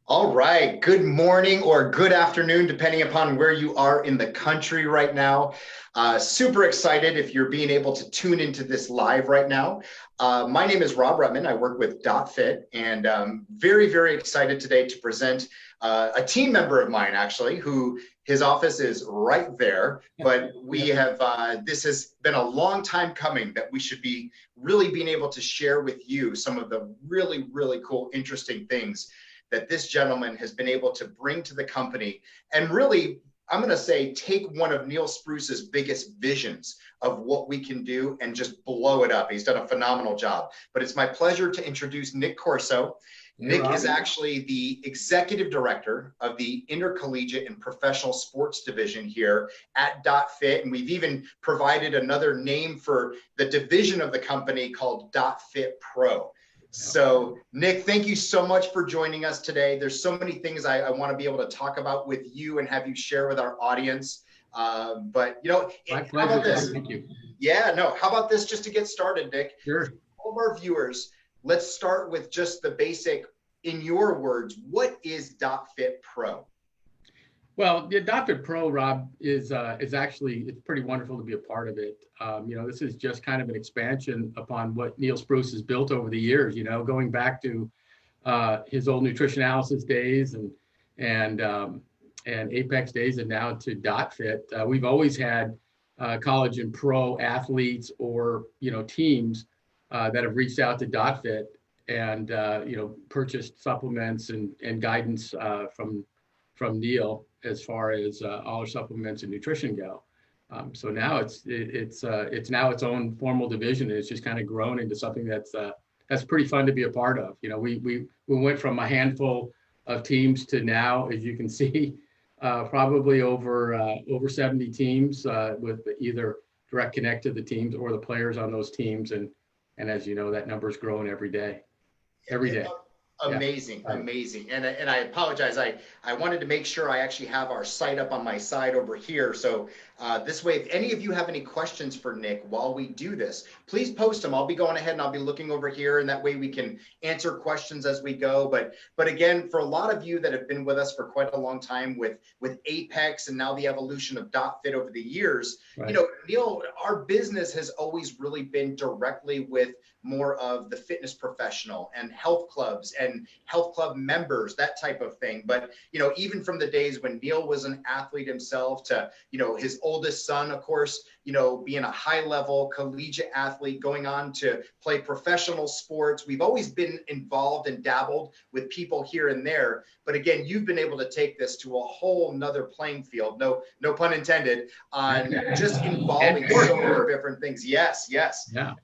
All right. Good morning or good afternoon, depending upon where you are in the country right now. Super excited if you're being able to tune into this live right now. My name is Rob Rutman. I work with dotFIT, and very, very excited today to present a team member of mine, actually, who his office is right there. But we have, this has been a long time coming that we should be really being able to share with you some of the really, really cool, interesting things that this gentleman has been able to bring to the company and really, I'm going to say, take one of Neil Spruce's biggest visions of what we can do and just blow it up. He's done a phenomenal job. But it's my pleasure to introduce Nick Corso. Nick is actually the executive director of the intercollegiate and professional sports division here at dotFIT. And we've even provided another name for the division of the company called dotFIT Pro. So, Nick, thank you so much for joining us today. There's so many things I want to be able to talk about with you and have you share with our audience. But, My pleasure. How about this? Thank you. Yeah, no, how about this just to get started, Nick? Sure. All of our viewers, let's start with just the basic, in your words, what is dotFIT Pro? Well, the dotFIT Pro, Rob, is actually, it's pretty wonderful to be a part of it. This is just kind of an expansion upon what Neil Spruce has built over the years, going back to his old nutrition analysis days and Apex days, and now to dotFIT. We've always had college and pro athletes or, teams that have reached out to dotFIT and, purchased supplements and guidance from Neil as far as all our supplements and nutrition go. So now it's now its own formal division. It's just kind of grown into something that's pretty fun to be a part of. We went from a handful of teams to now, as you can see, probably over 70 teams with either direct connect to the teams or the players on those teams. And as you know, that number's growing every day. Amazing, yeah. Amazing. And I apologize. I wanted to make sure I actually have our site up on my side over here. So this way, if any of you have any questions for Nick while we do this, please post them. I'll be going ahead and I'll be looking over here, and that way we can answer questions as we go. But again, for a lot of you that have been with us for quite a long time with Apex and now the evolution of dotFIT over the years, right. Neil, our business has always really been directly with more of the fitness professional and health clubs and health club members, that type of thing. But, even from the days when Neil was an athlete himself to, his oldest son, of course, being a high level collegiate athlete, going on to play professional sports. We've always been involved and dabbled with people here and there. But again, you've been able to take this to a whole nother playing field, no pun intended, on just involving so many different things. Yes. Yeah.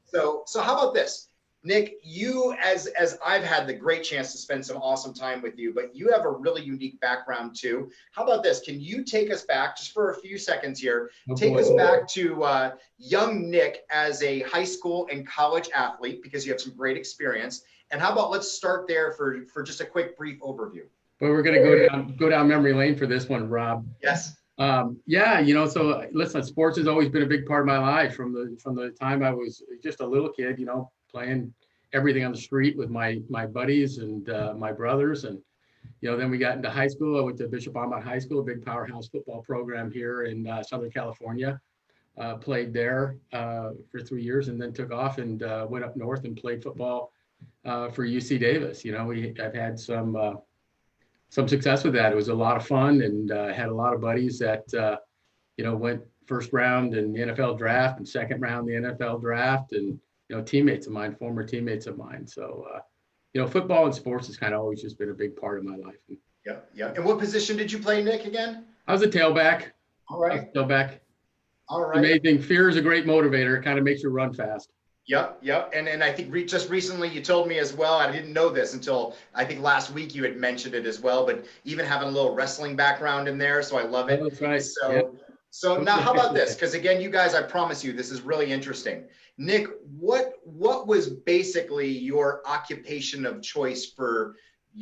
So how about this? Nick, you, as I've had the great chance to spend some awesome time with you, but you have a really unique background too. How about this? Can you take us back just for a few seconds here? Take us back to young Nick as a high school and college athlete, because you have some great experience. And how about let's start there for just a quick brief overview. Well, we're going to go down memory lane for this one, Rob. Yes. So listen, sports has always been a big part of my life from the time I was just a little kid, playing everything on the street with my buddies and my brothers. And, then we got into high school. I went to Bishop Amat High School, a big powerhouse football program here in Southern California. Played there for 3 years and then took off and went up north and played football for UC Davis. I've had some success with that. It was a lot of fun, and had a lot of buddies that, went first round in the NFL draft and second round in the NFL draft, and, teammates of mine, former teammates of mine. So, football and sports has kind of always just been a big part of my life. Yeah. And what position did you play, Nick, again? I was a tailback. All right. Tailback. All right. Amazing. Fear is a great motivator. It kind of makes you run fast. Yep. And I think just recently you told me as well, I didn't know this until I think last week you had mentioned it as well, but even having a little wrestling background in there. So I love it. Oh, that's right. So now how about this? Because again, you guys, I promise you, this is really interesting. Nick, what was basically your occupation of choice for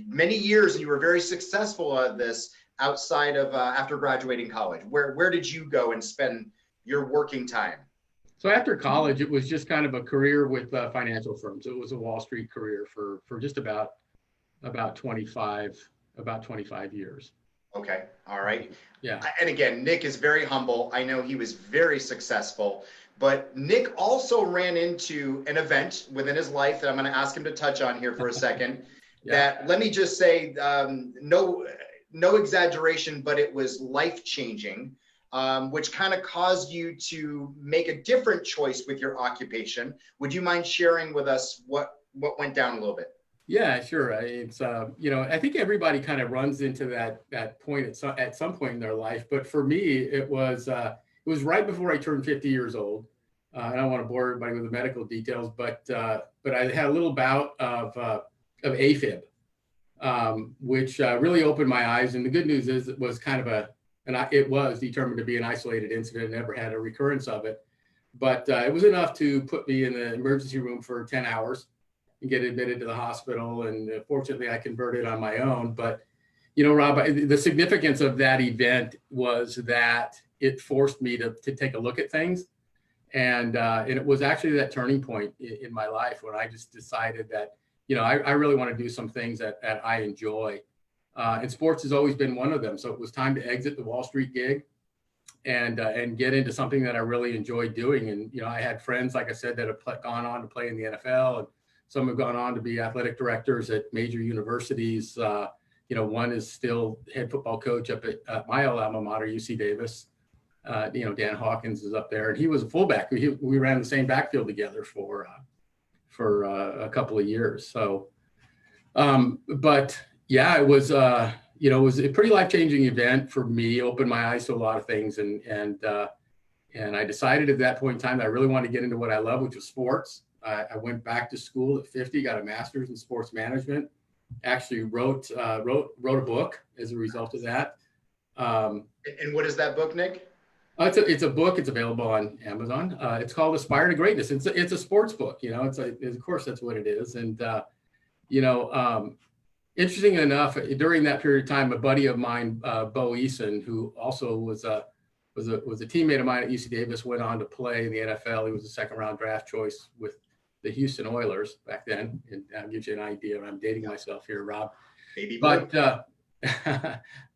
many years, and you were very successful at this outside of after graduating college? Where did you go and spend your working time? So after college, it was just kind of a career with financial firms. It was a Wall Street career for just about 25 about 25 years. Okay. All right. Yeah. And again, Nick is very humble. I know he was very successful, but Nick also ran into an event within his life that I'm going to ask him to touch on here for a second. Yeah. That, let me just say, no exaggeration, but it was life-changing, which kind of caused you to make a different choice with your occupation. Would you mind sharing with us what went down a little bit? Yeah, sure. It's I think everybody kind of runs into that point at some point in their life. But for me, it was right before I turned 50 years old. I don't want to bore everybody with the medical details, but I had a little bout of AFib, which really opened my eyes. And the good news is it was kind of it was determined to be an isolated incident. Never had a recurrence of it, but it was enough to put me in the emergency room for 10 hours. And get admitted to the hospital. And fortunately, I converted on my own. But, Rob, the significance of that event was that it forced me to take a look at things. And it was actually that turning point in my life when I just decided that, I really want to do some things that I enjoy. And sports has always been one of them. So it was time to exit the Wall Street gig and get into something that I really enjoyed doing. And, I had friends, like I said, that have gone on to play in the NFL, and some have gone on to be athletic directors at major universities. One is still head football coach up at my alma mater, UC Davis. Dan Hawkins is up there, and he was a fullback. We ran the same backfield together for a couple of years. So, but yeah, it was it was a pretty life-changing event for me. Opened my eyes to a lot of things, and I decided at that point in time that I really wanted to get into what I love, which was sports. I went back to school at 50, got a master's in sports management, actually wrote a book as a result of that. And what is that book, Nick? It's a book. It's available on Amazon. It's called Aspire to Greatness. It's a sports book. Of course that's what it is. And interesting enough, during that period of time, a buddy of mine, Bo Eason, who also was a teammate of mine at UC Davis, went on to play in the NFL. He was a second-round draft choice with the Houston Oilers back then. And that gives you an idea. I'm dating myself here, Rob.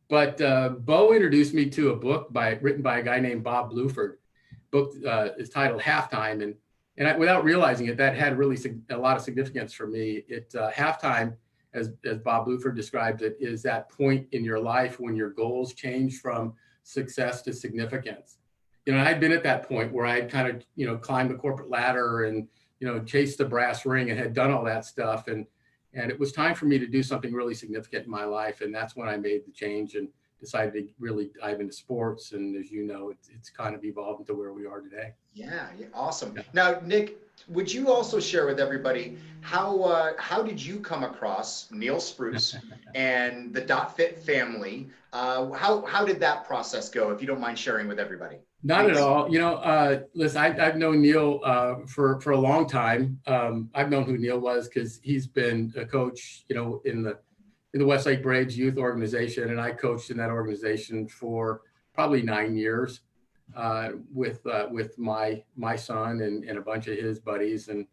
But Bo introduced me to a book written by a guy named Bob Bluford. Book is titled Halftime, and without realizing it, that had really a lot of significance for me. Halftime, as Bob Bluford describes it, is that point in your life when your goals change from success to significance. I'd been at that point where I'd kind of climbed the corporate ladder and chased the brass ring and had done all that stuff, and it was time for me to do something really significant in my life. And that's when I made the change and decided to really dive into sports. And as you know, it's kind of evolved into where we are today. Yeah, awesome. Yeah. Now, Nick, would you also share with everybody how did you come across Neil Spruce and the dotFIT family? How did that process go, if you don't mind sharing with everybody? Not at all. Listen, I've known Neil for a long time. I've known who Neil was because he's been a coach, in the Westlake Braves youth organization, and I coached in that organization for probably 9 years with my son and a bunch of his buddies, and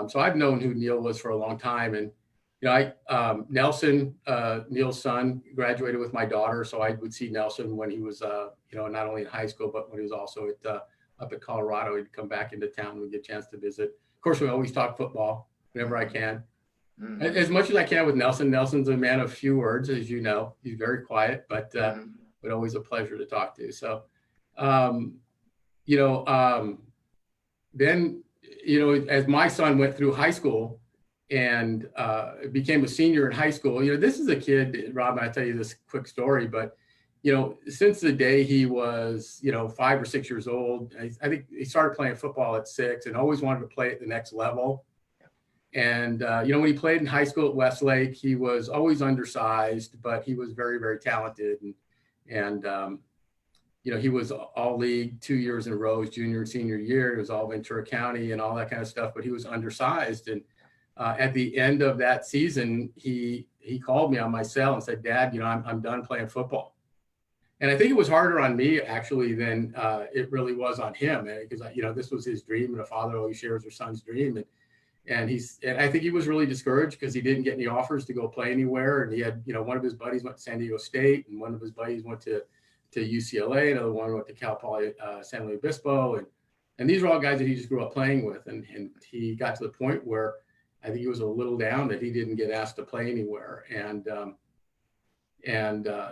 so I've known who Neil was for a long time. And Nelson, Neil's son, graduated with my daughter, so I would see Nelson when he was, not only in high school, but when he was also up at Colorado. He'd come back into town and we'd get a chance to visit. Of course, we always talk football whenever I can. Mm-hmm. As much as I can with Nelson. Nelson's a man of few words, as you know. He's very quiet, but always a pleasure to talk to. So, then, as my son went through high school, and became a senior in high school. This is a kid, Rob, and I tell you this quick story, but, since the day he was, 5 or 6 years old, I think he started playing football at 6 and always wanted to play at the next level. And, when he played in high school at Westlake, he was always undersized, but he was very, very talented. And he was all league 2 years in a row, his junior and senior year. It was all Ventura County and all that kind of stuff, but he was undersized. And at the end of that season, he called me on my cell and said, "Dad, I'm done playing football." And I think it was harder on me actually than it really was on him, because this was his dream, and a father always shares their son's dream. And I think he was really discouraged because he didn't get any offers to go play anywhere. And he had, one of his buddies went to San Diego State, and one of his buddies went to UCLA. Another one went to Cal Poly San Luis Obispo. And these are all guys that he just grew up playing with. And he got to the point where I think he was a little down that he didn't get asked to play anywhere.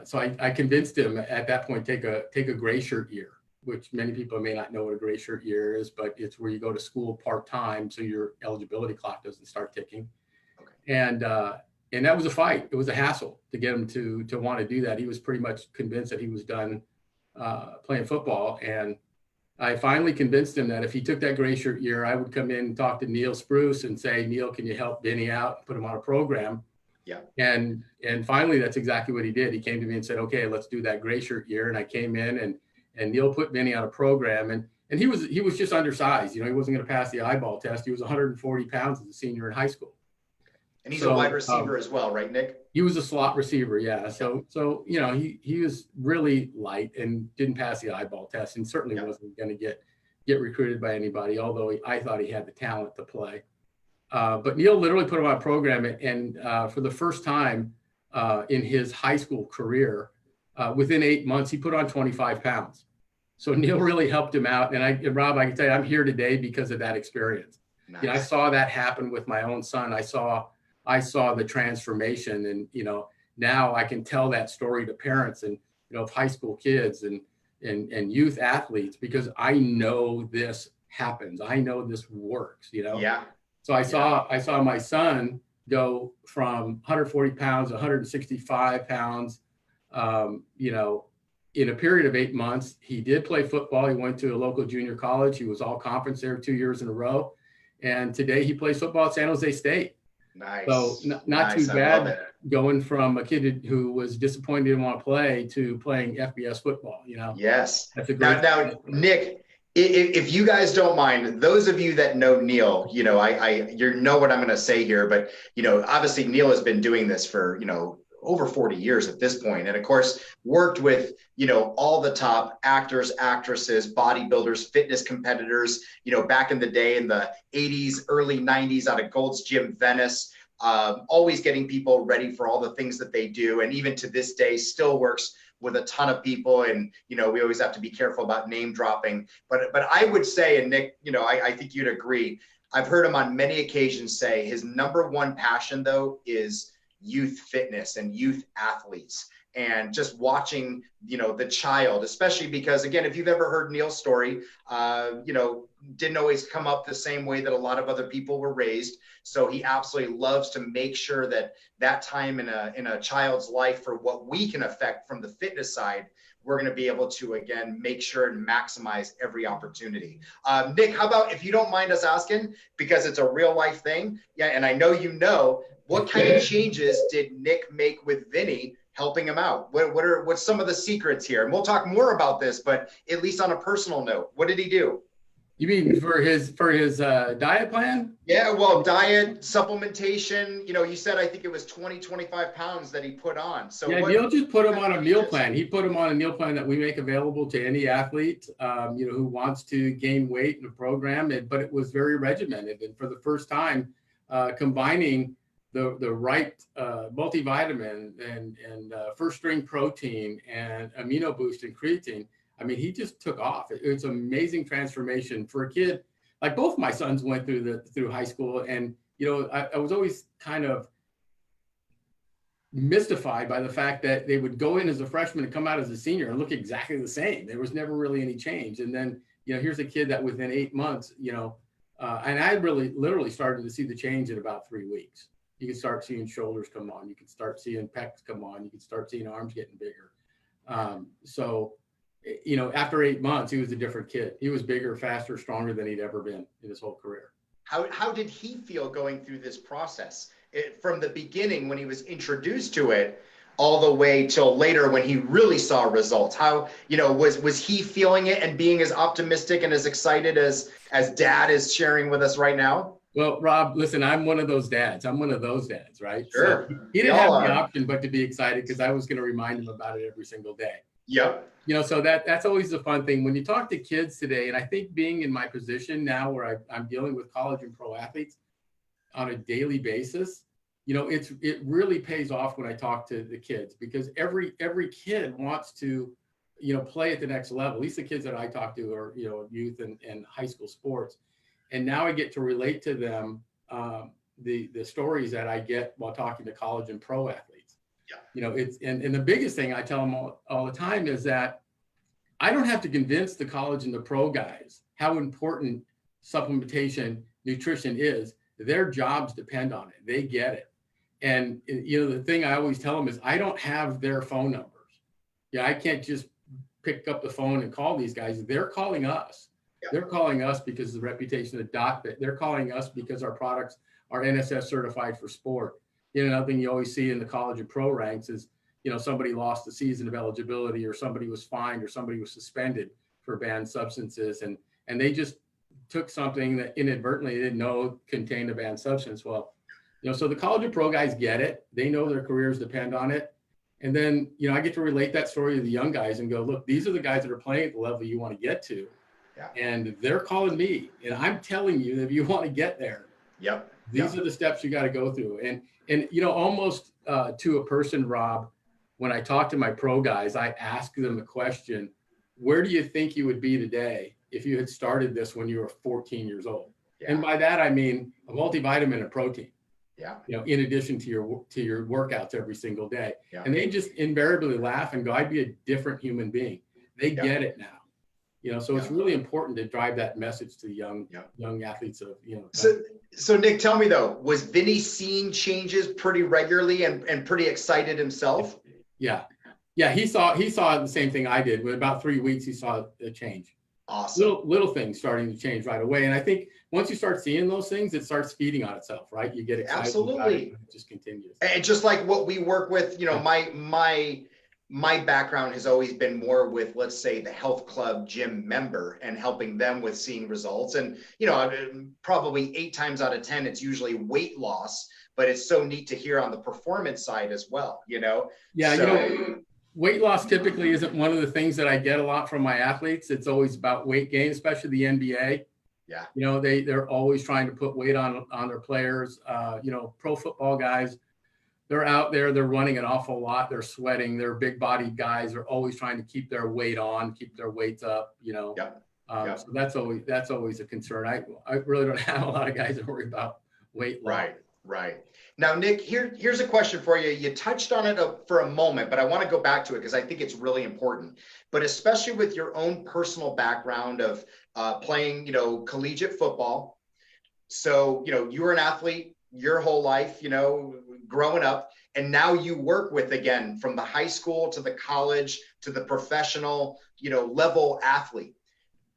So I convinced him at that point, take a gray shirt year, which many people may not know what a gray shirt year is, but it's where you go to school part-time so your eligibility clock doesn't start ticking. Okay. And that was a fight. It was a hassle to get him to want to do that. He was pretty much convinced that he was done playing football. And I finally convinced him that if he took that gray shirt year, I would come in and talk to Neil Spruce and say, Neil, can you help Benny out, put him on a program? Yeah. And finally, that's exactly what he did. He came to me and said, okay, let's do that gray shirt year. And I came in and Neil put Benny on a program, and he was just undersized. He wasn't going to pass the eyeball test. He was 140 pounds as a senior in high school. And he's a wide receiver as well, right, Nick? He was a slot receiver, yeah. So he was really light and didn't pass the eyeball test, and certainly wasn't going to get recruited by anybody. Although I thought he had the talent to play. But Neil literally put him on a program, and for the first time in his high school career, within 8 months, he put on 25 pounds. So Neil really helped him out. And Rob, I can tell you, I'm here today because of that experience. Nice. I saw that happen with my own son. I saw the transformation, and now I can tell that story to parents and of high school kids and youth athletes, because I know this happens. I know this works. Yeah. So I saw my son go from 140 pounds, 165 pounds, in a period of 8 months. He did play football. He went to a local junior college. He was all conference there 2 years in a row. And today he plays football at San Jose State. Nice. So not too bad going from a kid who was disappointed didn't want to play to playing FBS football, Yes. That's a great now, Nick, if you guys don't mind, those of you that know Neil, you know what I'm going to say here, but obviously Neil has been doing this for over 40 years at this point, and of course worked with all the top actors, actresses, bodybuilders, fitness competitors, back in the day in the 80s, early 90s out of Gold's Gym Venice, always getting people ready for all the things that they do, and even to this day still works with a ton of people. And we always have to be careful about name dropping, but I would say, and Nick, I think you'd agree, I've heard him on many occasions say his number one passion though is youth fitness and youth athletes, and just watching the child, especially because, again, if you've ever heard Neil's story, didn't always come up the same way that a lot of other people were raised. So he absolutely loves to make sure that time in a child's life, for what we can affect from the fitness side, we're going to be able to, again, make sure and maximize every opportunity. Nick, how about, if you don't mind us asking, because it's a real life thing, and I know what kind of changes did Nick make with Vinny helping him out? What's some of the secrets here? And we'll talk more about this, but at least on a personal note, what did he do? You mean for his diet plan? Yeah, well, diet, supplementation, you said, I think it was 25 pounds that he put on. So yeah, Neil just put him on a meal plan. He put him on a meal plan that we make available to any athlete, who wants to gain weight in a program, but it was very regimented. And for the first time, combining the right multivitamin and first string protein and amino boost and creatine, I mean, he just took off. It's an amazing transformation for a kid. Like both my sons went through high school, and I was always kind of mystified by the fact that they would go in as a freshman and come out as a senior and look exactly the same. There was never really any change. And then here's a kid that within 8 months, and I really literally started to see the change in about 3 weeks. You can start seeing shoulders come on. You can start seeing pecs come on. You can start seeing arms getting bigger. After 8 months, he was a different kid. He was bigger, faster, stronger than he'd ever been in his whole career. How did he feel going through this process? From the beginning, when he was introduced to it, all the way till later when he really saw results? How, was he feeling it and being as optimistic and as excited as Dad is sharing with us right now? Well, Rob, listen, I'm one of those dads. Right? Sure. So he didn't have the option but to be excited, because I was going to remind him about it every single day. Yep. So that's always the fun thing when you talk to kids today. And I think being in my position now where I'm dealing with college and pro athletes, on a daily basis, it really pays off when I talk to the kids, because every kid wants to, play at the next level. At least the kids that I talk to are, youth and high school sports. And now I get to relate to them the stories that I get while talking to college and pro athletes. Yeah. It's and the biggest thing I tell them all the time is that I don't have to convince the college and the pro guys how important supplementation, nutrition is. Their jobs depend on it. They get it. And, the thing I always tell them is I don't have their phone numbers. I can't just pick up the phone and call these guys. They're calling us. Yeah. They're calling us because of the reputation of dotFIT. They're calling us because our products are NSF certified for sport. Another thing you always see in the college and pro ranks is, somebody lost a season of eligibility, or somebody was fined, or somebody was suspended for banned substances. And they just took something that inadvertently they didn't know contained a banned substance. Well, so the college and pro guys get it. They know their careers depend on it. And then, I get to relate that story to the young guys and go, look, these are the guys that are playing at the level you want to get to. Yeah. And they're calling me, and I'm telling you that if you want to get there, yep. These are the steps you got to go through. And almost to a person, Rob, when I talk to my pro guys, I ask them the question, where do you think you would be today if you had started this when you were 14 years old? Yeah. And by that, I mean a multivitamin and protein. Yeah. In addition to your workouts every single day. Yeah. And they just invariably laugh and go, I'd be a different human being. They get it now. So it's really important to drive that message to young athletes of, So Nick, tell me though, was Vinny seeing changes pretty regularly and pretty excited himself? Yeah. He saw the same thing I did. With about 3 weeks, he saw a change. Awesome. Little things starting to change right away. And I think once you start seeing those things, it starts feeding on itself, right? You get excited. Absolutely. About it, and it just continues. And just like what we work with, my background has always been more with, let's say, the health club gym member and helping them with seeing results. And, probably 8 times out of 10, it's usually weight loss, but it's so neat to hear on the performance side as well, Yeah. So, weight loss typically isn't one of the things that I get a lot from my athletes. It's always about weight gain, especially the NBA. Yeah. They're always trying to put weight on their players. Pro football guys, they're out there, they're running an awful lot. They're sweating. They're big bodied guys. They're always trying to keep their weight on, keep their weights up, So that's always a concern. I really don't have a lot of guys that worry about weight loss. Right. Now, Nick, here's a question for you. You touched on it for a moment, but I want to go back to it because I think it's really important. But especially with your own personal background of playing, collegiate football. So, you were an athlete your whole life, growing up, and now you work with, again, from the high school to the college to the professional, level athlete.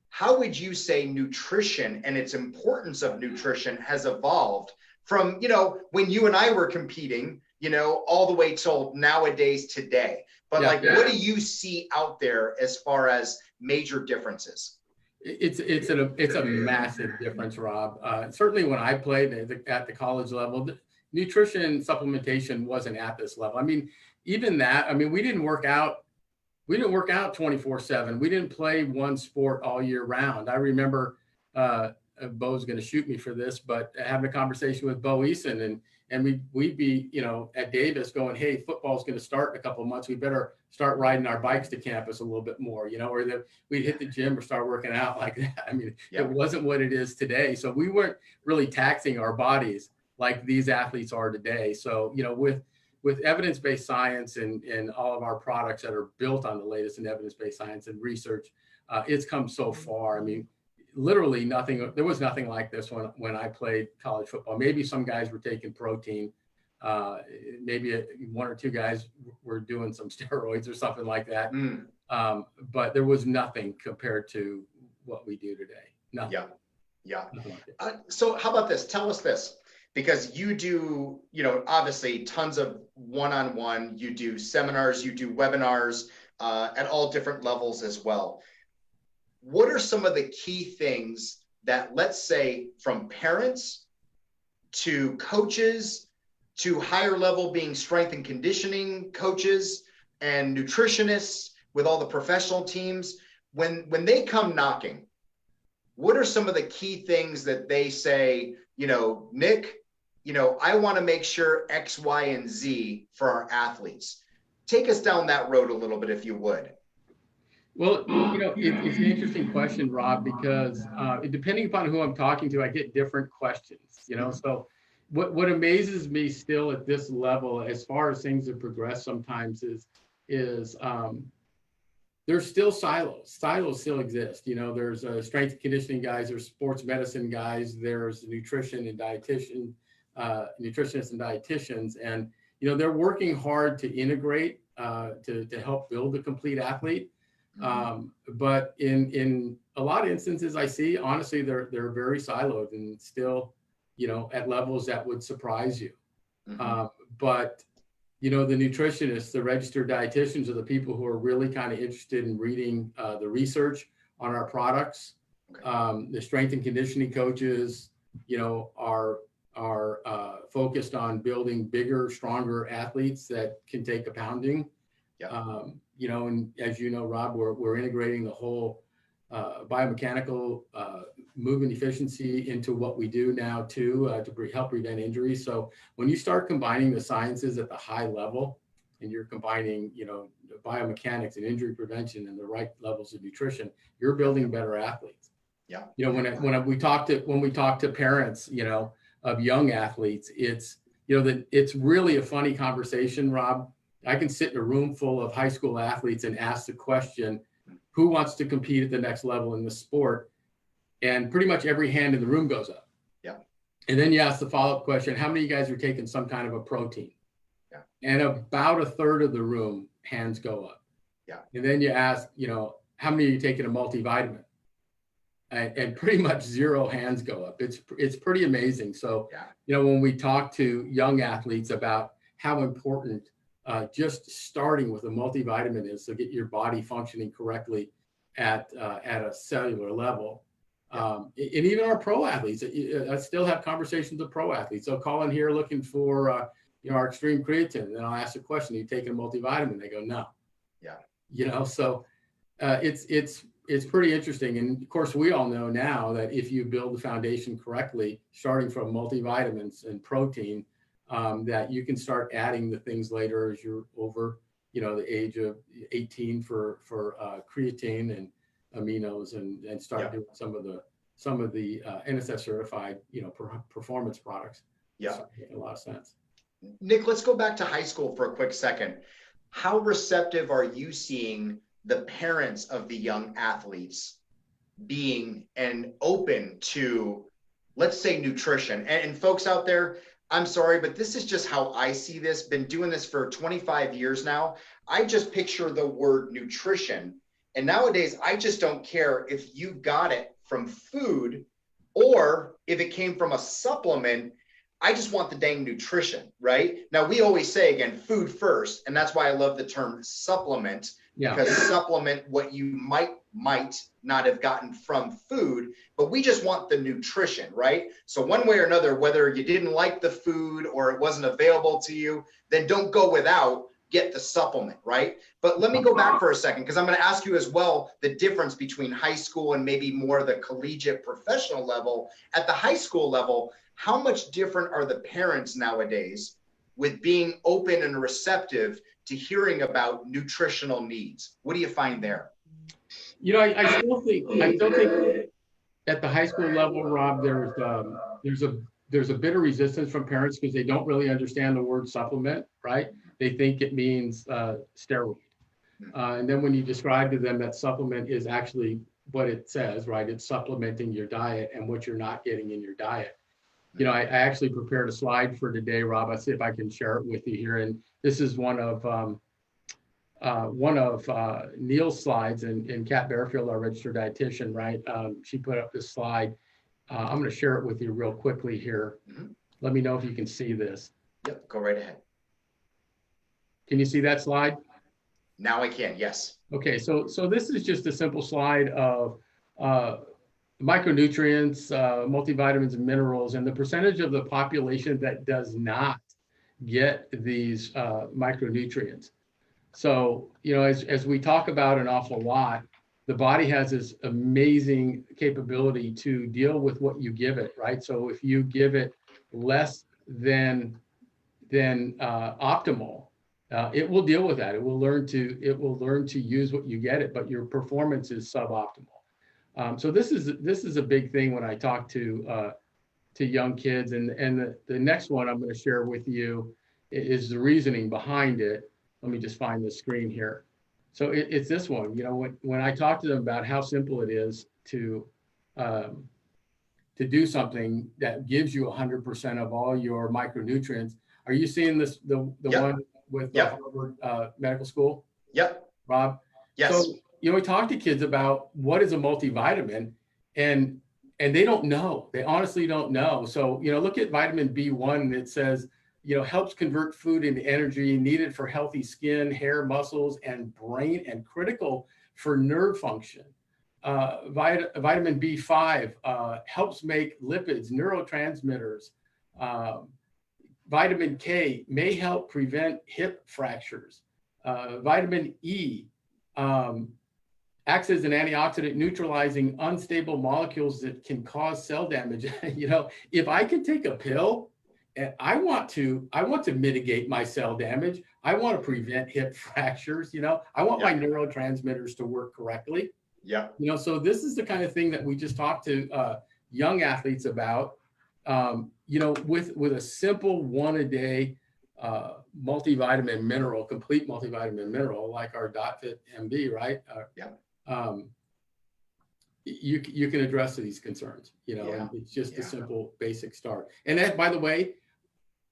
How would you say nutrition and its importance of nutrition has evolved from, when you and I were competing, all the way till nowadays today? But what do you see out there as far as major differences? It's a massive difference, Rob. Certainly when I played at the college level, nutrition supplementation wasn't at this level. I mean, even that, we didn't work out 24/7. We didn't play one sport all year round. I remember, Bo's going to shoot me for this, but having a conversation with Bo Eason and we'd be, at Davis going, hey, football's going to start in a couple of months. We better start riding our bikes to campus a little bit more, or that we'd hit the gym or start working out like that. It wasn't what it is today. So we weren't really taxing our bodies like these athletes are today. So, with evidence-based science and all of our products that are built on the latest in evidence-based science and research, it's come so far. Literally nothing. There was nothing like this when I played college football. Maybe some guys were taking protein. Maybe one or two guys were doing some steroids or something like that. But there was nothing compared to what we do today. Nothing. Yeah. Nothing like so how about this? Tell us this, because you do, obviously tons of one-on-one, you do seminars, you do webinars at all different levels as well. What are some of the key things that, let's say, from parents to coaches to higher level being strength and conditioning coaches and nutritionists with all the professional teams, when they come knocking, what are some of the key things that they say, Nick, I want to make sure X, Y, and Z for our athletes. Take us down that road a little bit, if you would. Well, it's an interesting question, Rob, because depending upon who I'm talking to, I get different questions, So what amazes me still at this level, as far as things have progressed sometimes, is there's still silos. Silos still exist. There's strength and conditioning guys, there's sports medicine guys, there's nutrition and dietitian, nutritionists and dietitians, and they're working hard to integrate to help build a complete athlete. But in a lot of instances, I see, honestly, they're very siloed and still, at levels that would surprise you. But the nutritionists, the registered dietitians, are the people who are really kind of interested in reading the research on our products. The strength and conditioning coaches, are focused on building bigger, stronger athletes that can take a pounding. And as you know, Rob, we're integrating the whole biomechanical movement efficiency into what we do now too, to help prevent injuries. So when you start combining the sciences at the high level, and you're combining, biomechanics and injury prevention and the right levels of nutrition, you're building better athletes. When we talk to parents, of young athletes, it's really a funny conversation, Rob. I can sit in a room full of high school athletes and ask the question, who wants to compete at the next level in the sport? And pretty much every hand in the room goes up. And then you ask the follow-up question, how many of you guys are taking some kind of a protein? And about a third of the room hands go up. And then you ask, how many are you taking a multivitamin? And pretty much zero hands go up. It's pretty amazing. So, when we talk to young athletes about how important just starting with a multivitamin is to get your body functioning correctly at a cellular level. And even our pro athletes, I still have conversations with pro athletes. They'll call in here looking for, our extreme creatine. And then I'll ask the question, are you taking a multivitamin? They go, no. So it's pretty interesting. And of course, we all know now that if you build the foundation correctly, starting from multivitamins and protein, that you can start adding the things later as you're over, the age of 18 for creatine and aminos, and start doing some of the NSF certified, performance products. So it makes a lot of sense. Nick, let's go back to high school for a quick second. How receptive are you seeing the parents of the young athletes being and open to, let's say, nutrition? And folks out there, I'm sorry, but this is just how I see this. Been doing this for 25 years now. I just picture the word nutrition. And nowadays, I just don't care if you got it from food or if it came from a supplement. I just want the dang nutrition, right? Now, we always say, again, food first. And that's why I love the term supplement, because supplement what you might not have gotten from food, but we just want the nutrition, right? So one way or another, whether you didn't like the food or it wasn't available to you, then don't go without, get the supplement, right? But let me go back for a second, because I'm going to ask you as well the difference between high school and maybe more the collegiate professional level. At the high school level, how much different are the parents nowadays with being open and receptive to hearing about nutritional needs? What do you find there? I still think at the high school level, Rob, there's a bit of resistance from parents because they don't really understand the word supplement, right? They think it means steroid. And then when you describe to them that supplement is actually what it says, right? It's supplementing your diet and what you're not getting in your diet. I actually prepared a slide for today, Rob. I'll see if I can share it with you here. And this is one of Neil's slides, and Kat Bearfield, our registered dietitian, right? She put up this slide. I'm going to share it with you real quickly here. Let me know if you can see this. Yep, go right ahead. Can you see that slide? Now I can, yes. Okay, so this is just a simple slide of micronutrients, multivitamins and minerals, and the percentage of the population that does not get these micronutrients. So, as we talk about an awful lot, the body has this amazing capability to deal with what you give it, right? So if you give it less than optimal, it will deal with that. It will learn to use what you get it, but your performance is suboptimal. So this is a big thing when I talk to young kids. And the next one I'm going to share with you is the reasoning behind it. Let me just find the screen here. So it's this one. You know, when I talk to them about how simple it is to do something that gives you 100% of all your micronutrients. Are you seeing this, the Yep. one with Yep. Harvard Medical School? Yep. Rob? Yes. So, you know, we talk to kids about what is a multivitamin, and they don't know. They honestly don't know. So, you know, look at vitamin B1, and it says, you know, helps convert food into energy needed for healthy skin, hair, muscles, and brain, and critical for nerve function. Vitamin B5 helps make lipids, neurotransmitters. Vitamin K may help prevent hip fractures. Vitamin E acts as an antioxidant, neutralizing unstable molecules that can cause cell damage. You know, if I can take a pill and I want to mitigate my cell damage, I want to prevent hip fractures, you know, I want my neurotransmitters to work correctly. Yeah. You know, so this is the kind of thing that we just talked to young athletes about, you know, with a simple one-a-day multivitamin mineral, complete multivitamin mineral, like our dotFIT MB, right? You can address these concerns, you know, and it's just a simple basic start. And that, by the way,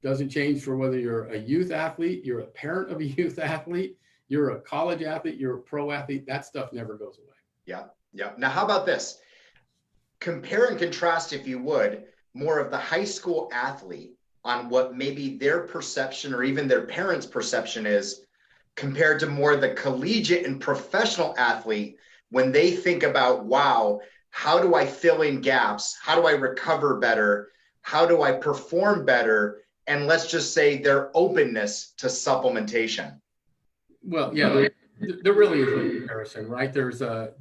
doesn't change for whether you're a youth athlete, you're a parent of a youth athlete, you're a college athlete, you're a pro athlete. That stuff never goes away. Yeah. Yeah. Now, how about this? Compare and contrast, if you would, more of the high school athlete on what maybe their perception or even their parents' perception is compared to more the collegiate and professional athlete when they think about, wow, how do I fill in gaps? How do I recover better? How do I perform better? And let's just say their openness to supplementation. Well, yeah, there really is no comparison, right? There's a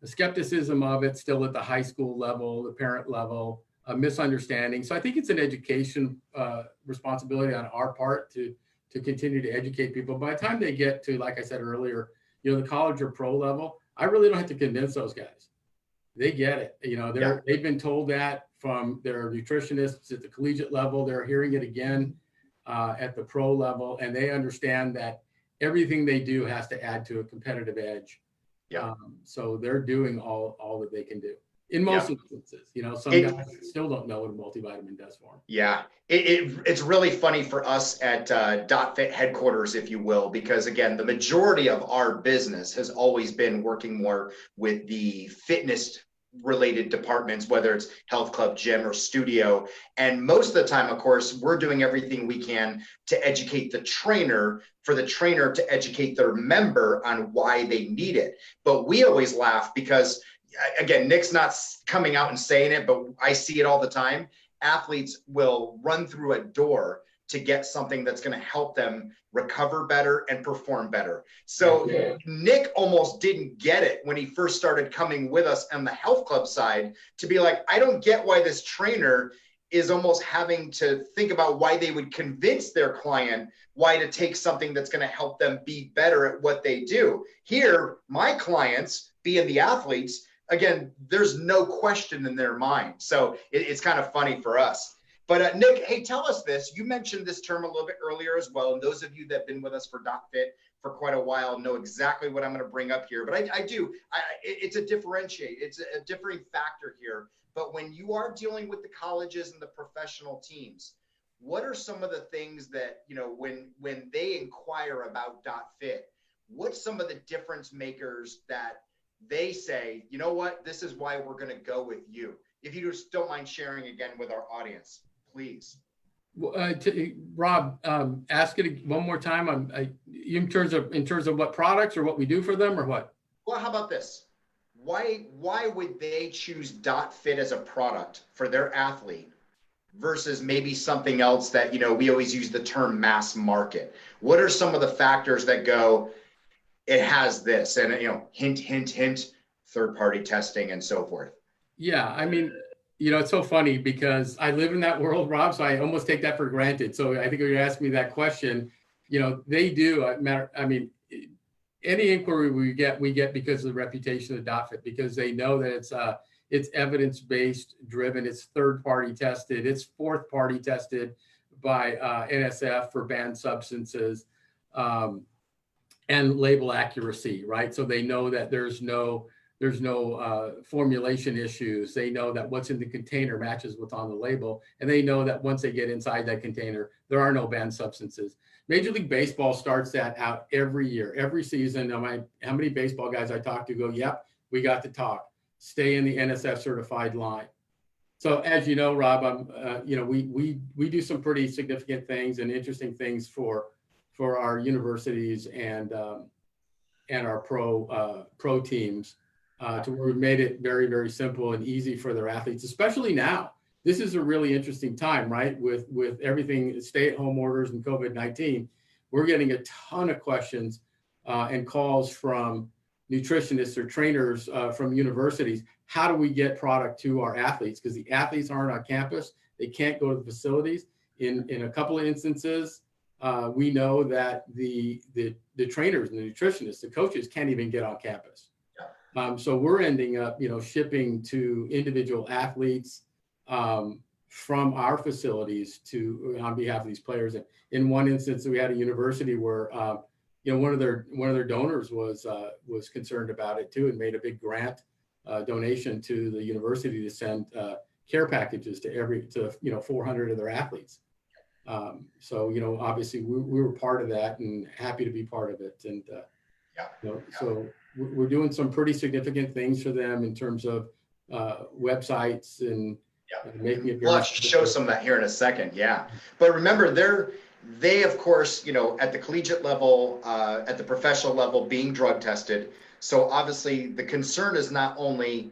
skepticism of it still at the high school level, the parent level, a misunderstanding. So I think it's an education responsibility on our part to continue to educate people. By the time they get to, like I said earlier, you know, the college or pro level, I really don't have to convince those guys. They get it. You know, they've been told that from their nutritionists at the collegiate level. They're hearing it again at the pro level, and they understand that everything they do has to add to a competitive edge. So they're doing all that they can do in most instances. You know, some guys still don't know what a multivitamin does for them. Yeah, it's really funny for us at dotFIT headquarters, if you will, because again, the majority of our business has always been working more with the fitness related departments, whether it's health club, gym, or studio. And most of the time, of course, we're doing everything we can to educate the trainer, for the trainer to educate their member on why they need it. But we always laugh because, again, Nick's not coming out and saying it, but I see it all the time. Athletes will run through a door to get something that's going to help them recover better and perform better. So Nick almost didn't get it when he first started coming with us on the health club side, to be like, I don't get why this trainer is almost having to think about why they would convince their client why to take something that's going to help them be better at what they do. Here, my clients, being the athletes, again, there's no question in their mind. So it's kind of funny for us. But Nick, hey, tell us this. You mentioned this term a little bit earlier as well. And those of you that have been with us for dotFIT for quite a while know exactly what I'm going to bring up here. But it's a differentiate. It's a differing factor here. But when you are dealing with the colleges and the professional teams, what are some of the things that, you know, when they inquire about dotFIT, what's some of the difference makers that they say, you know what, this is why we're going to go with you? If you just don't mind sharing again with our audience, please. Rob, ask it one more time. In terms of what products or what we do for them or what? Well, how about this? Why would they choose dotFIT as a product for their athlete versus maybe something else that, you know, we always use the term mass market? What are some of the factors that go, it has this, and, you know, hint, hint, hint, third-party testing and so forth? Yeah, I mean, It's so funny because I live in that world, Rob, so I almost take that for granted. So I think when you ask me that question, they do matter. I mean, any inquiry we get because of the reputation of dotFIT, because they know that it's evidence-based driven, it's third-party tested, it's fourth-party tested by NSF for banned substances, and label accuracy, right? So they know that there's no formulation issues. They know that what's in the container matches what's on the label, and they know that once they get inside that container, there are no banned substances. Major League Baseball starts that out every year, every season. How many baseball guys I talk to go, yep, we got to talk. Stay in the NSF certified line. So as you know, Rob, we do some pretty significant things and interesting things for our universities and our pro teams, to where we've made it very, very simple and easy for their athletes, especially now. This is a really interesting time, right? With everything, stay-at-home orders and COVID-19, we're getting a ton of questions and calls from nutritionists or trainers from universities. How do we get product to our athletes? Because the athletes aren't on campus. They can't go to the facilities. In a couple of instances, we know that the trainers and the nutritionists, the coaches can't even get on campus. So we're ending up, shipping to individual athletes from our facilities on behalf of these players. And in one instance, we had a university where, one of their donors was concerned about it too, and made a big grant donation to the university to send care packages to 400 of their athletes. So, obviously we were part of that and happy to be part of it. And, so we're doing some pretty significant things for them in terms of websites and making it. We'll actually show some of that here in a second. Yeah. But remember, they of course, at the collegiate level, at the professional level, being drug tested. So obviously the concern is not only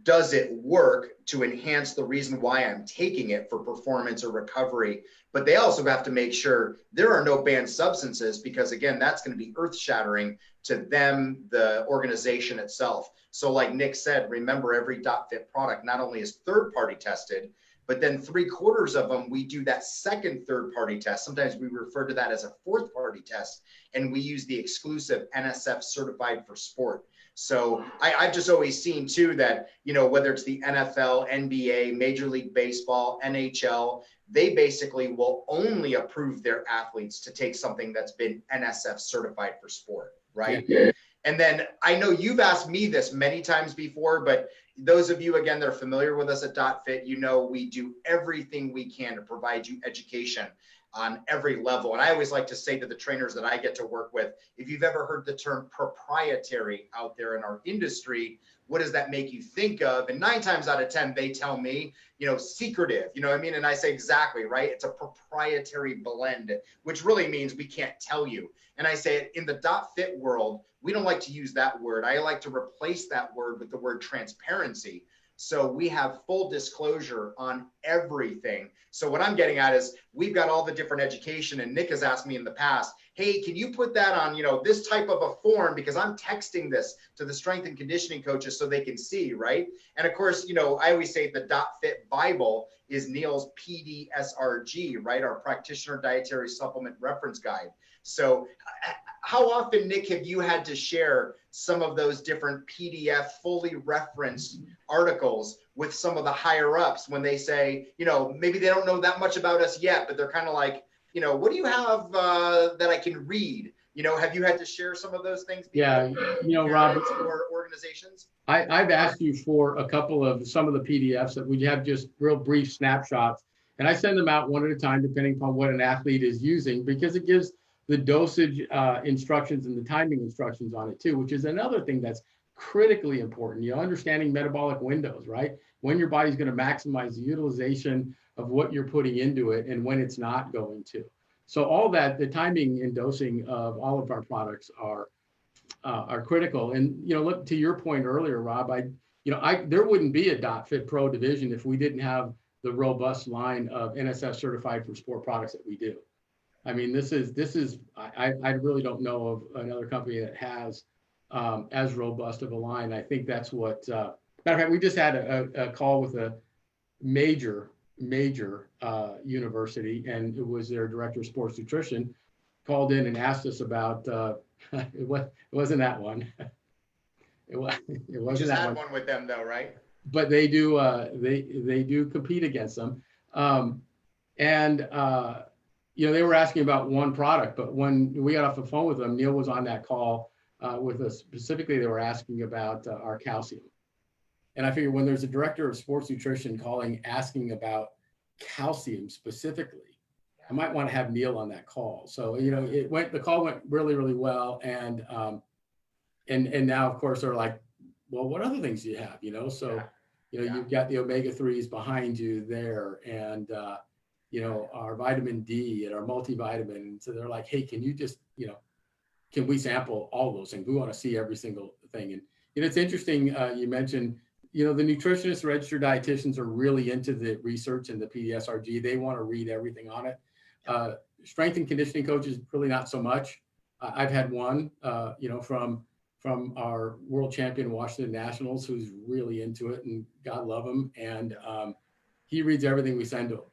does it work to enhance the reason why I'm taking it for performance or recovery, but they also have to make sure there are no banned substances, because again, that's going to be earth shattering to them, the organization itself. So like Nick said, remember, every dotFIT product not only is third-party tested, but then 3/4 of them, we do that second third-party test. Sometimes we refer to that as a fourth-party test, and we use the exclusive NSF certified for sport. So I've just always seen too that, whether it's the NFL, NBA, Major League Baseball, NHL, they basically will only approve their athletes to take something that's been NSF certified for sport, right? Yeah. And then I know you've asked me this many times before, but those of you, again, that are familiar with us at dotFIT, we do everything we can to provide you education on every level. And I always like to say to the trainers that I get to work with, if you've ever heard the term proprietary out there in our industry, what does that make you think of? And 9 times out of 10, they tell me, secretive, And I say, exactly, right? It's a proprietary blend, which really means we can't tell you. And I say, in the dotFIT world, we don't like to use that word. I like to replace that word with the word transparency. So we have full disclosure on everything. So what I'm getting at is we've got all the different education, and Nick has asked me in the past, hey, can you put that on, this type of a form, because I'm texting this to the strength and conditioning coaches so they can see, right? And of course, I always say the dotFIT Bible is Neil's PDSRG, right? Our practitioner dietary supplement reference guide. So how often, Nick, have you had to share some of those different PDF fully referenced articles with some of the higher ups when they say, maybe they don't know that much about us yet, but they're kind of like, what do you have that I can read? Have you had to share some of those things? Yeah, Robert, or organizations? I've asked you for some of the PDFs that we have just real brief snapshots, and I send them out one at a time, depending upon what an athlete is using, because it gives the dosage instructions and the timing instructions on it too, which is another thing that's critically important. Understanding metabolic windows, right? When your body's going to maximize the utilization of what you're putting into it and when it's not going to. So all that, the timing and dosing of all of our products are critical. And look, to your point earlier, Rob, there wouldn't be a dotFIT Pro division if we didn't have the robust line of NSF certified for sport products that we do. I mean, this is I really don't know of another company that has as robust of a line. I think that's what, matter of fact, we just had a call with major university, and it was their director of sports nutrition, called in and asked us about it wasn't that one. It wasn't just that had one. one with them though, right? But they do they do compete against them. And they were asking about one product, but when we got off the phone with them, Neil was on that call with us. Specifically, they were asking about our calcium. And I figured when there's a director of sports nutrition asking about calcium specifically, I might want to have Neil on that call. So, the call went really, really well. And now, of course, they're like, well, what other things do you have? So, you've got the omega-3s behind you there, and, our vitamin D and our multivitamin. And so they're like, hey, can you just, can we sample all those things? We want to see every single thing. And it's interesting. You mentioned, the nutritionists, registered dietitians are really into the research and the PDSRG. They want to read everything on it. Strength and conditioning coaches, really not so much. I've had one, from our world champion Washington Nationals, who's really into it, and God love him. And he reads everything we send to him.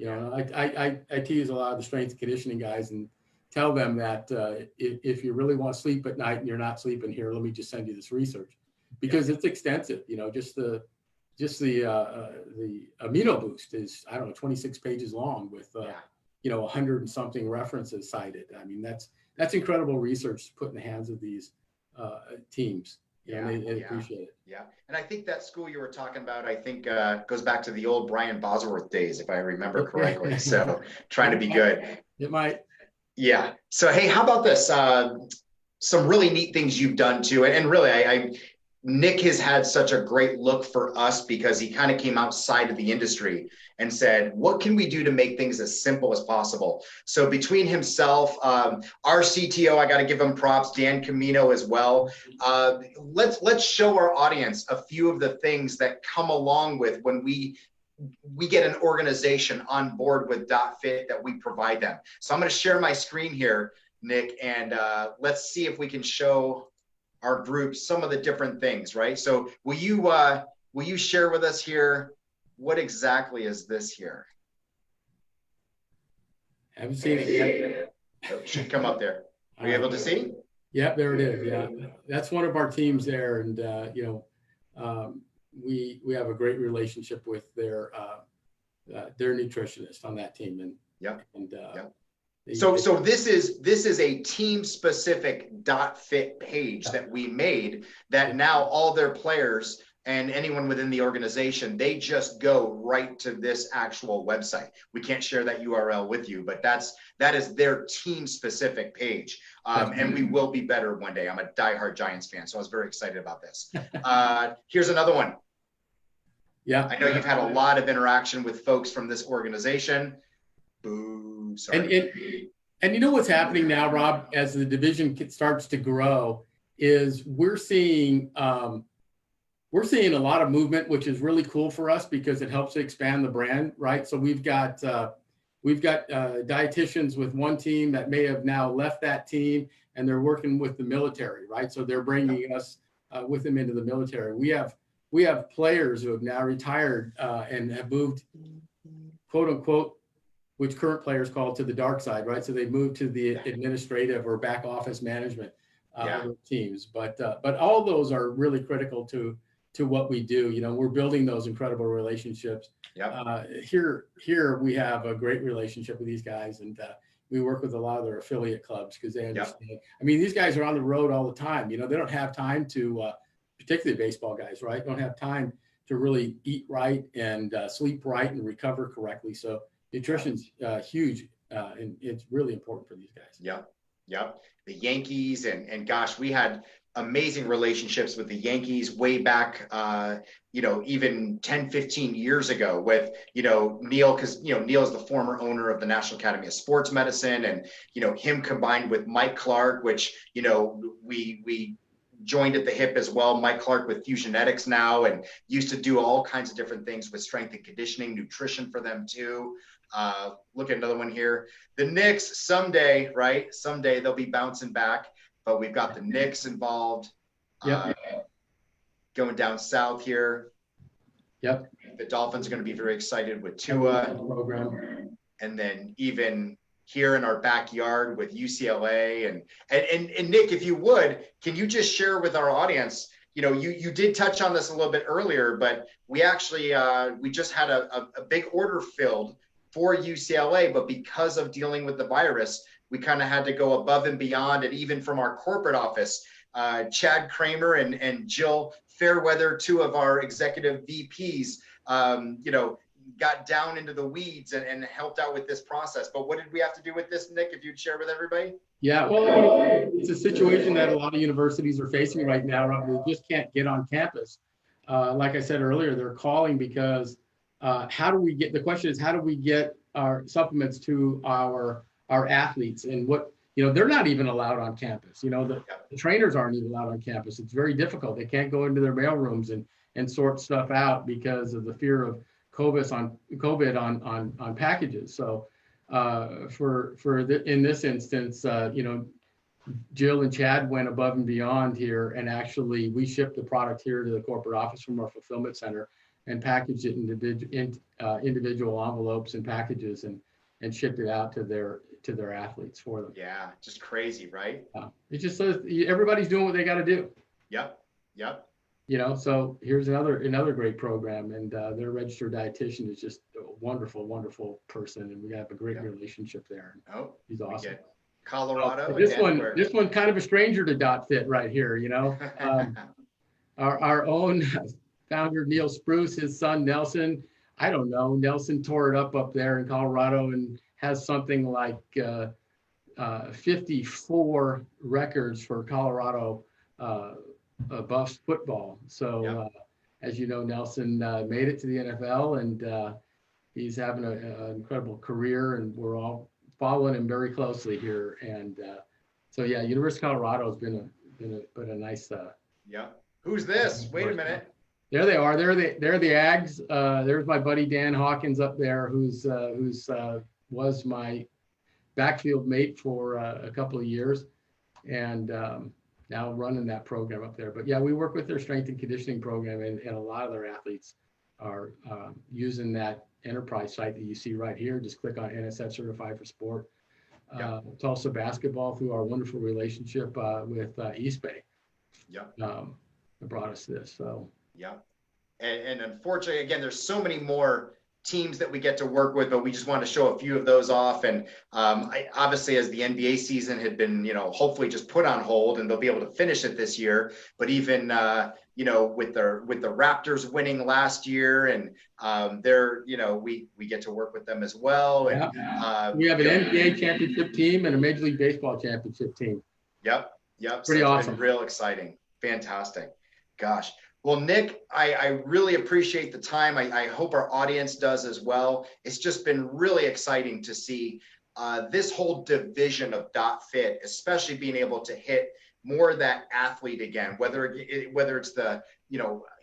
I tease a lot of the strength and conditioning guys and tell them that if you really want to sleep at night and you're not sleeping here, let me just send you this research, because it's extensive. Just the amino boost is, 26 pages long with 100 and something references cited. I mean, that's incredible research put in the hands of these teams. And they appreciate it. Yeah. And I think that school you were talking about, goes back to the old Brian Bosworth days, if I remember correctly. So trying to be good. It might. Yeah. So, hey, how about this? Some really neat things you've done too. And really, Nick has had such a great look for us, because he kind of came outside of the industry and said, what can we do to make things as simple as possible? So between himself, our CTO, I got to give him props, Dan Camino as well. Let's show our audience a few of the things that come along with when we get an organization on board with dotFIT that we provide them. So I'm going to share my screen here, Nick, and let's see if we can show our group some of the different things, right? So will you share with us here, what exactly is this here? Haven't seen it yet. It should come up there. Are you able to see? Yeah, there it is. Yeah, that's one of our teams there, and we have a great relationship with their nutritionist on that team, and So this is a team specific dotFIT page that we made, that now all their players and anyone within the organization, they just go right to this actual website. We can't share that URL with you, but that is their team specific page. And we will be better one day. I'm a diehard Giants fan, so I was very excited about this. Here's another one. Yeah. I know you've had a lot of interaction with folks from this organization. Boo, sorry. And you know what's happening now, Rob, as the division starts to grow, is we're seeing a lot of movement, which is really cool for us, because it helps to expand the brand, right? So we've got dietitians with one team that may have now left that team, and they're working with the military, right? So they're bringing us with them into the military. We have players who have now retired and have moved, quote unquote, which current players call, to the dark side, right? So they moved to the administrative or back office management teams. But all those are really critical to what we do. We're building those incredible relationships. Here we have a great relationship with these guys, and we work with a lot of their affiliate clubs, because they understand. I mean, these guys are on the road all the time. They don't have time to, particularly baseball guys, right? Don't have time to really eat right and sleep right and recover correctly. So nutrition's huge, and it's really important for these guys. Yeah. The Yankees, and gosh, we had amazing relationships with the Yankees way back, even 10, 15 years ago with, Neil, because, Neil is the former owner of the National Academy of Sports Medicine, and, him combined with Mike Clark, which, we joined at the hip as well. Mike Clark with Fusionetics now, and used to do all kinds of different things with strength and conditioning, nutrition for them too. Look at another one here. The Knicks, someday they'll be bouncing back, but we've got the Knicks involved. Going down south here. Yep. The Dolphins are going to be very excited with Tua program. And then even here in our backyard with UCLA and Nick, if you would, can you just share with our audience, you did touch on this a little bit earlier, but we actually, we just had a big order filled for UCLA, but because of dealing with the virus, we kind of had to go above and beyond. And even from our corporate office, Chad Kramer and Jill Fairweather, two of our executive VPs, got down into the weeds and helped out with this process. But what did we have to do with this, Nick, if you'd share with everybody? Yeah, well, it's a situation that a lot of universities are facing right now. They just can't get on campus. Like I said earlier, they're calling because the question is, how do we get our supplements to our athletes? And they're not even allowed on campus. The trainers aren't even allowed on campus. It's very difficult. They can't go into their mail rooms and sort stuff out because of the fear of COVID on packages. So in this instance, Jill and Chad went above and beyond here, and actually we shipped the product here to the corporate office from our fulfillment center and packaged it in individual envelopes and packages and shipped it out to their athletes for them. Yeah, just crazy, right? It just says everybody's doing what they got to do. Yep. So here's another great program, and their registered dietitian is just a wonderful, wonderful person, and we have a great relationship there. Oh, he's awesome. Colorado. This one kind of a stranger to dotFIT right here. Our own founder Neil Spruce, his son Nelson. I don't know. Nelson tore it up there in Colorado and has something like 54 records for Colorado. Buffs football. So as you know, Nelson made it to the NFL, and he's having an incredible career, and we're all following him very closely here. And University of Colorado has been a nice. Who's this? Wait a minute. There they are. They're the Ags. There's my buddy Dan Hawkins up there, who's was my backfield mate for a couple of years, and now running that program up there. But we work with their strength and conditioning program, and a lot of their athletes are using that enterprise site that you see right here. Just click on NSF Certified for Sport. Tulsa basketball, through our wonderful relationship with East Bay. Brought us this. So and unfortunately, again, there's so many more teams that we get to work with, but we just want to show a few of those off. And obviously, as the NBA season had been, hopefully just put on hold, and they'll be able to finish it this year. But even with the Raptors winning last year, and we get to work with them as well. And we have an NBA championship team and a Major League Baseball championship team. Yep. Pretty awesome. Real exciting. Fantastic. Gosh. Well, Nick, I really appreciate the time. I hope our audience does as well. It's just been really exciting to see this whole division of dotFIT, especially being able to hit more of that athlete again, whether it's the,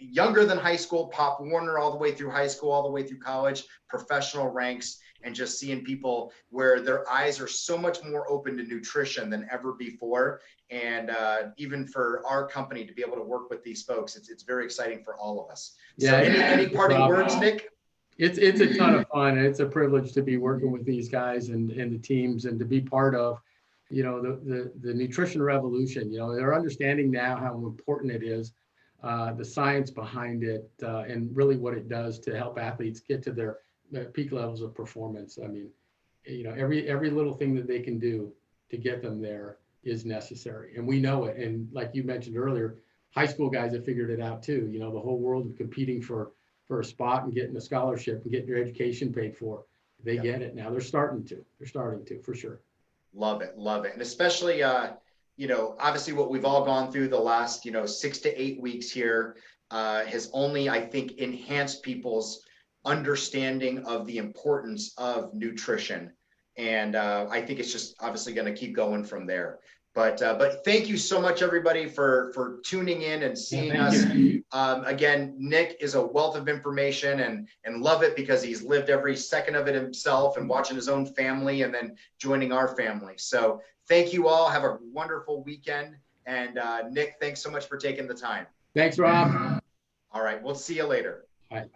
younger than high school, Pop Warner, all the way through high school, all the way through college, professional ranks, and just seeing people where their eyes are so much more open to nutrition than ever before. And even for our company to be able to work with these folks, it's very exciting for all of us. So any parting words, Nick? It's a ton of fun, and it's a privilege to be working with these guys and the teams, and to be part of, the nutrition revolution. They're understanding now how important it is, the science behind it, and really what it does to help athletes get to their peak levels of performance. I mean, every little thing that they can do to get them there is necessary, and we know it. And like you mentioned earlier, high school guys have figured it out too. The whole world of competing for a spot and getting a scholarship and getting your education paid for, they get it now. They're starting to for sure. Love it. And especially obviously what we've all gone through the last 6 to 8 weeks here has only, I think, enhanced people's understanding of the importance of nutrition. And I think it's just obviously going to keep going from there. But thank you so much, everybody, for tuning in and seeing us. Again, Nick is a wealth of information, and love it because he's lived every second of it himself, and watching his own family and then joining our family. So thank you all. Have a wonderful weekend. And Nick, thanks so much for taking the time. Thanks, Rob. All right. We'll see you later. Bye.